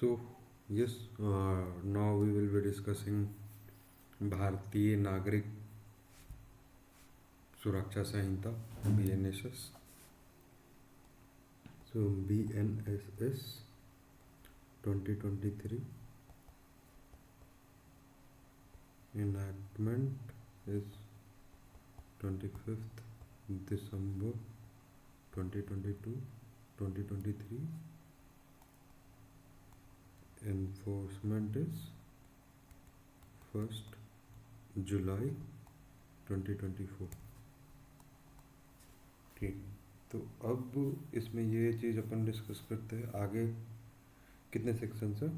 So, yes, now we will be discussing भारतीय नागरिक सुरक्षा संहिता BNSS. So BNSS 2023 enactment is 25th December 2022. 2023 enforcement is 1st July 2024. ठीक, तो अब इसमें ये चीज़ अपन डिस्कस करते हैं आगे. कितने सेक्शंस हैं?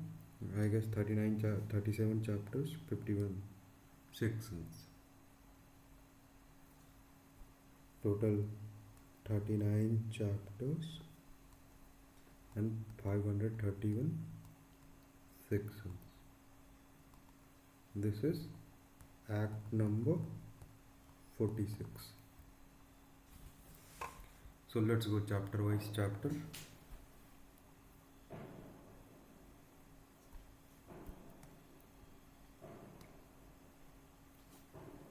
I guess 37 chapters, 51 sections, total 39 chapters and 531 sections. This is Act number 46. So let's go chapter wise chapter.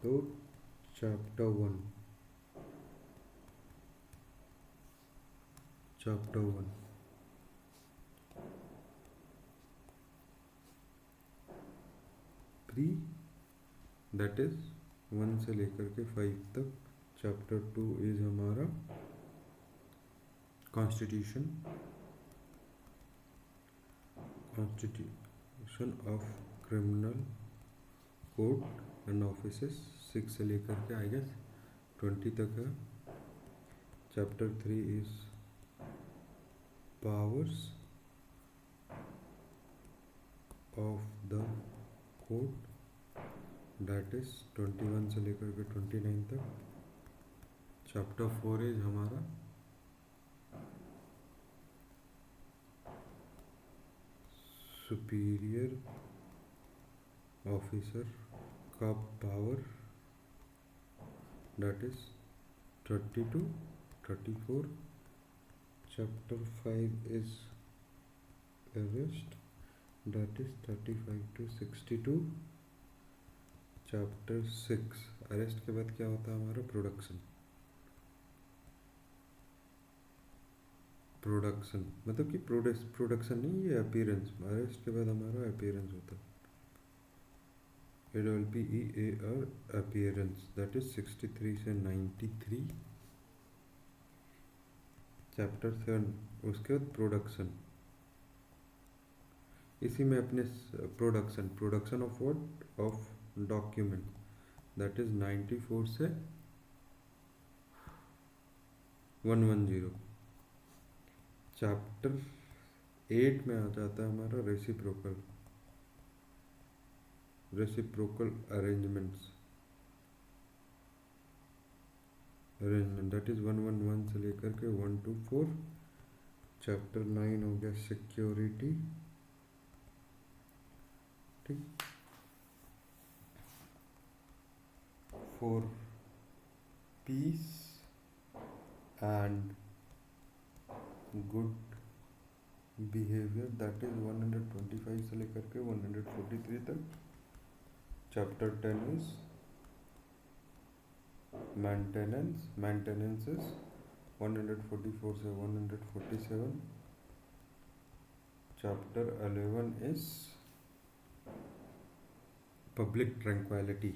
So chapter 1. Chapter 1. Pre, that is 1 से लेकर के 5 तक. चैप्टर 2 इज हमारा constitution of criminal code and offices. 6 से लेकर के I guess 20 तक है. Chapter 3 is powers of the code, that is 21 से लेकर के 29 तक. चैप्टर 4 इज हमारा सुपीरियर ऑफिसर का power, that is 30 to 34. Chapter 5 is arrest, that is 35 to 62. Chapter 6, arrest के बाद क्या होता है हमारा? प्रोडक्शन मतलब कि प्रोडक्शन नहीं, ये अपीयरेंस. अरेस्ट के बाद हमारा अपीयरेंस होता है. APPEAR अपीयरेंस, दैट इज 63 से 93. चैप्टर 7, उसके बाद प्रोडक्शन. इसी में अपने production of what? Of document, that is 94 से 110. चैप्टर 8 में आ जाता है हमारा रेसिप्रोकल अरेंजमेंट, दैट इज 111 से लेकर के 124. चैप्टर 9 हो गया सिक्योरिटी. ठीक, for piece and good behaviour, that is 125 से लेकर के 143 तक. चैप्टर 10 इज मेंटेनेंस इज 144 से 147. Chapter 11 is public tranquillity,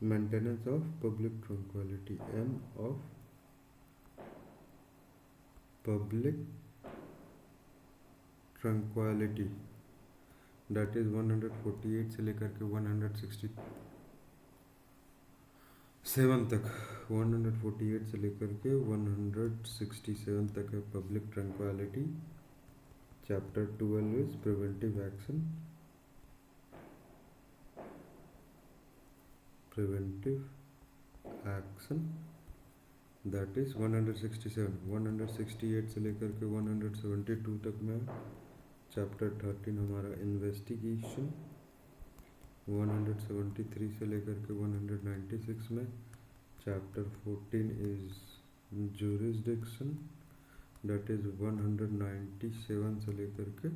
maintenance of public tranquillity end of public tranquillity, that is 148 से लेकर के 167 तक. 148 से लेकर के 167 तक है public tranquillity. Chapter 12 is preventive action, that is 167. 168 से लेकर के 172 तक में. चैप्टर 13 हमारा इन्वेस्टिगेशन, 173 से लेकर के 196 में. Chapter 14 is jurisdiction, that is 197 से लेकर के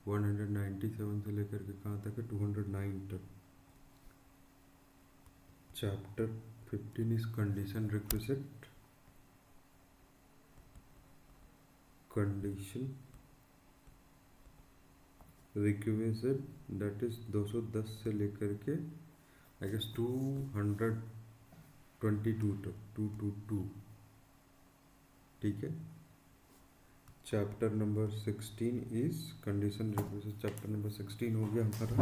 197 से लेकर के कहाँ तक है 209 तक। Chapter 15 is condition requisite, condition requisite that is 210 से लेकर के आई गेस 222 तक 222, ठीक है। Chapter number 16 is condition requisite, chapter number 16 हो गया हमारा,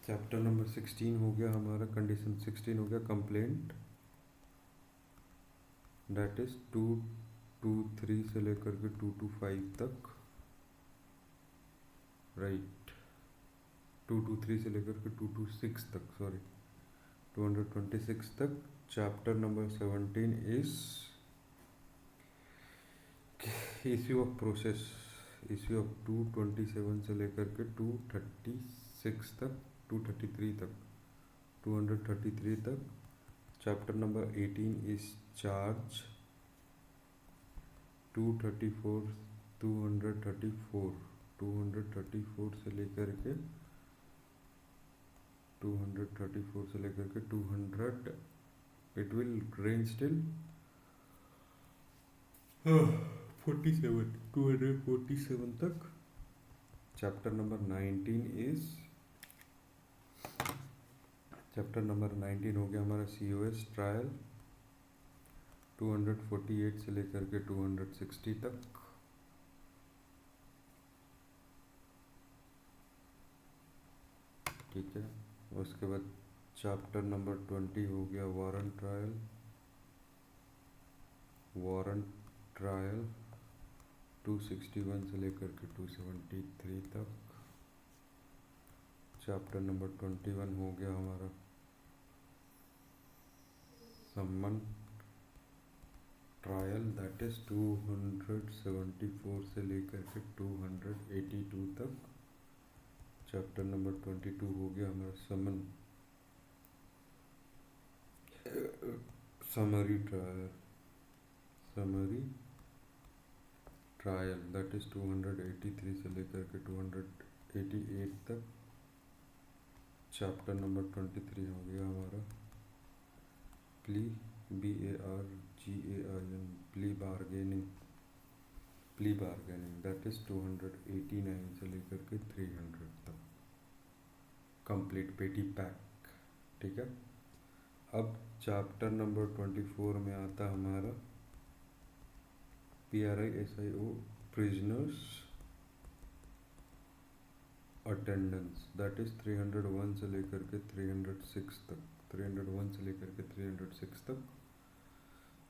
चैप्टर नंबर 16 हो गया हमारा, कंडीशन 16 हो गया कंप्लेंट दैट इज 223 से लेकर के 225 तक, राइट 223 से लेकर के 226 तक, सॉरी 226 तक। Chapter number 17 is issue of process, issue of 227 से लेकर के 236 तक, 233 तक, 233 तक। चैप्टर नंबर 18 इज चार्ज 234 234 से लेकर के 200 इट विल रेंज टिल 247 तक। Chapter number 19 is chapter number 19 हो गया हमारा COS ट्रायल 248 से लेकर के 260 तक। ठीक है, उसके बाद चैप्टर नंबर 20 हो गया वारंट ट्रायल 261 से लेकर के 273 तक। चैप्टर नंबर 21 हो गया हमारा सम्मन ट्रायल दैट इज 274 से लेकर के 282 तक। चैप्टर नंबर 22 हो गया हमारा समरी ट्रायल दैट इज 283 से लेकर के 288 तक। चैप्टर नंबर 23 हो गया हमारा प्ली बार्गेनिंग दैट इज 289 से लेकर के 300 तक, कंप्लीट पेटी पैक, ठीक है। अब चैप्टर नंबर 24 में आता हमारा PRI SIO prisoners attendance that is 301 से लेकर के 306 तक, 301 से लेकर के 306 तक,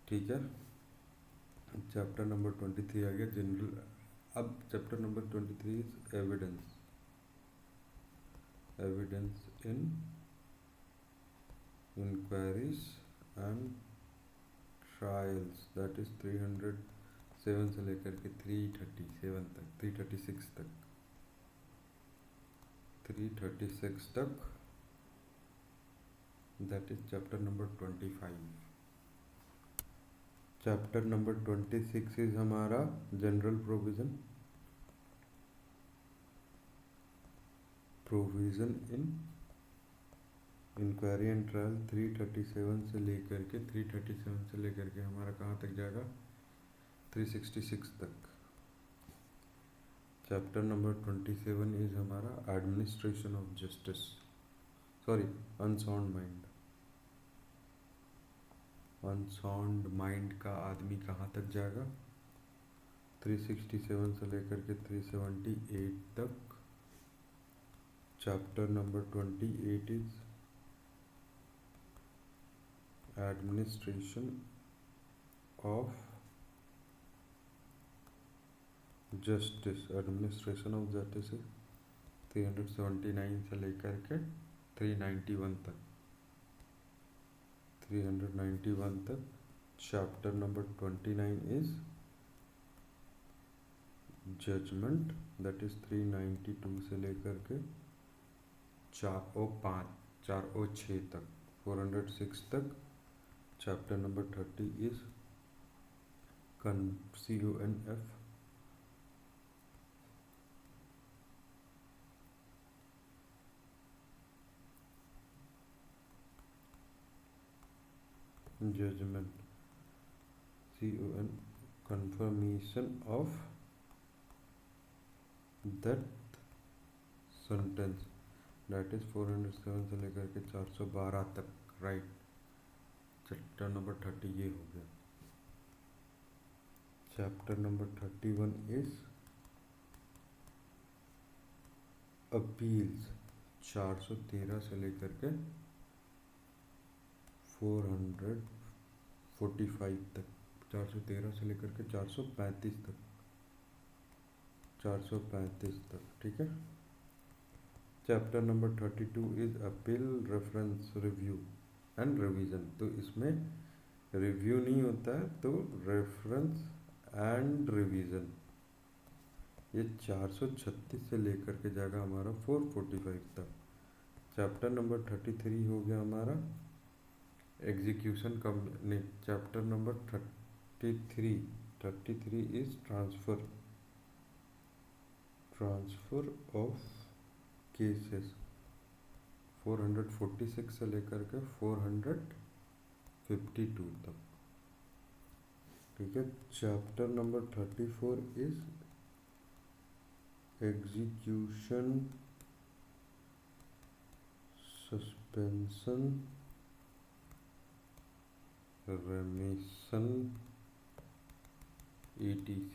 ठीक है। चैप्टर नंबर 23 आ गया जनरल। अब chapter number 23 is evidence in inquiries and trials that is 307 से लेकर के 337 तक, 336 तक, 336 तक, that is chapter number 25। Chapter number 26 is हमारा general provision in inquiry and trial 337 से लेकर के 337 से लेकर के हमारा कहाँ तक जाएगा 366 तक। चैप्टर नंबर 27 इज हमारा administration of justice, sorry unsound mind का आदमी कहाँ तक जाएगा 367 से लेकर के 378 तक। Chapter number 28 is administration of justice, administration of justice 379 से लेकर के 391 तक, 391 तक। Chapter number 29 is judgment that is 392 से लेकर के 406 तक, 406 तक। Chapter number 30 is CUNF judgment, CUN confirmation of that sentence, that is 407 से लेकर के 412 तक, राइट। चैप्टर नंबर 30 ये हो गया। चैप्टर नंबर 31 इज अपील्स, 413 से लेकर के 445 तक, 413 से लेकर के 435 तक, 435 तक, ठीक है। Chapter number 32 is appeal, reference, review and revision. तो इसमें रिव्यू नहीं होता है, तो रेफरेंस एंड रिवीजन, ये 436 से लेकर के जाएगा हमारा 445 तक। चैप्टर नंबर 33 हो गया हमारा एग्जीक्यूशन कम, नहीं, chapter number 33 is transfer of cases, 446 से लेकर के 452 तक, ठीक है। Chapter number 34 is execution, suspension, remission, ETC,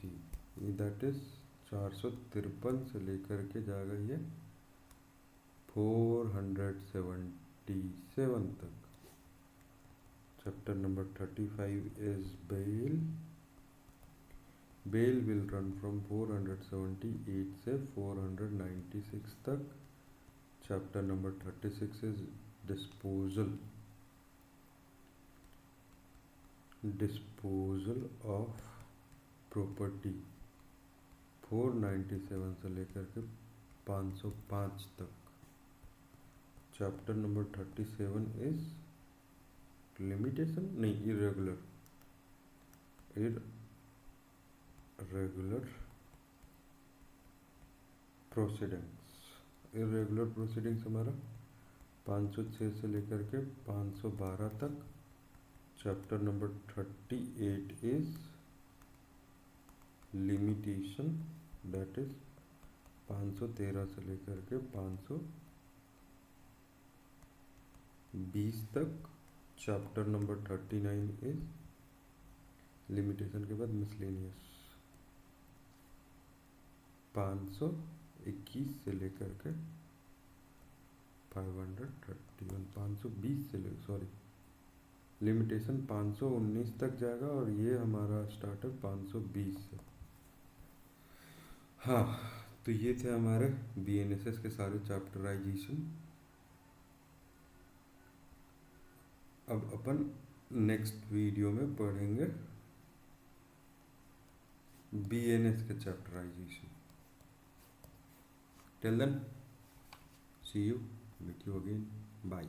that is 453 से लेकर के जाएगा ये 477 तक। Chapter number 35 is bail, bail will run from 478 से 496 तक। Chapter number 36 is disposal of property, 497 से लेकर के 505 तक। चैप्टर नंबर 37 इज लिमिटेशन, नहीं, इरेगुलर प्रोसीडिंग्स हमारा 506 से लेकर के 512 तक। Chapter number 38 is limitation, that is 513 से लेकर के 520 तक। चैप्टर नंबर 39 इज लिमिटेशन के बाद मिसलेनियस, 521 से लेकर के 520 से लेकर, सॉरी, लिमिटेशन 519 तक जाएगा और ये हमारा स्टार्टर 520 से। हाँ, तो ये थे हमारे BNSS के सारे चैप्टराइजेशन। अब अपन नेक्स्ट वीडियो में पढ़ेंगे BNS के chapterization. Till then, see you, meet you again, bye.